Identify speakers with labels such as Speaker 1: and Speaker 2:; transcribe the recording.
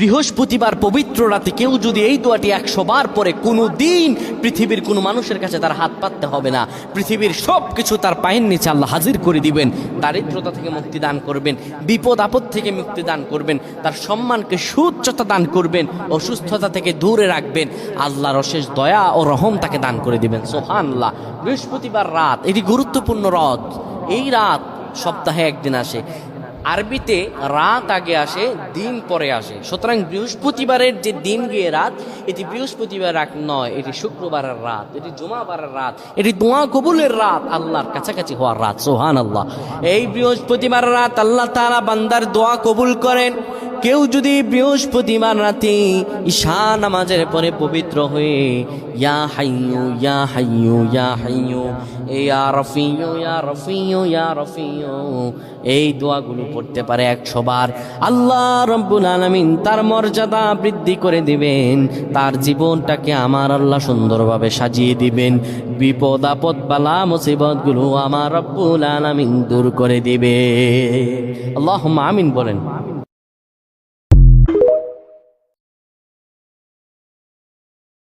Speaker 1: বৃহস্পতিবার পবিত্র রাতে কেউ যদি এই দোয়াটি 100 বার পরে কোনো দিন পৃথিবীর কোনো মানুষের কাছে তার হাত পাততে হবে না। পৃথিবীর সব কিছু তার পায়ের নিচে আল্লাহ হাজির করে দিবেন। দারিদ্রতা থেকে মুক্তি দান করবেন, বিপদ আপদ থেকে মুক্তি দান করবেন, তার সম্মানকে সুউচ্চতা দান করবেন, অসুস্থতা থেকে দূরে রাখবেন। আল্লাহর অশেষ দয়া ও রহম তাকে দান করে দিবেন। সুবহানাল্লাহ। বৃহস্পতিবার রাত এটি গুরুত্বপূর্ণ রাত। এই রাত সপ্তাহে একদিন আসে। আরবিতে রাত আগে আসে, দিন পরে আসে। সুতরাং বৃহস্পতিবারের যে দিন গিয়ে রাত, এটি বৃহস্পতিবার রাত নয়, এটি শুক্রবারের রাত, এটি জুমাবারের রাত, এটি দোয়া কবুলের রাত, আল্লাহর কাছাকাছি হওয়ার রাত। সুবহানাল্লাহ। এই বৃহস্পতিবার রাত আল্লাহ তাআলা বান্দার দোয়া কবুল করেন। কেউ যদি বৃহস্পতিবার রাতে ঈশা নামাজের পরে পবিত্র হয়ে ইয়া হাইয়ু ইয়া হাইয়ু ইয়া হাইয়ু ইয়া রফিয়ু ইয়া রফিয়ু ইয়া রফিয়ু এই দোয়াগুলো পড়তে পারে 100 বার, আল্লাহ রাব্বুল আলামিন তার মর্যাদা বৃদ্ধি করে দিবেন। তার জীবনটাকে আমার আল্লাহ সুন্দরভাবে সাজিয়ে দিবেন। বিপদ আপদ বালা মুসিবতগুলো আমার রাব্বুল আলামিন দূর করে দিবে। আল্লাহুম্মা আমিন বলেন।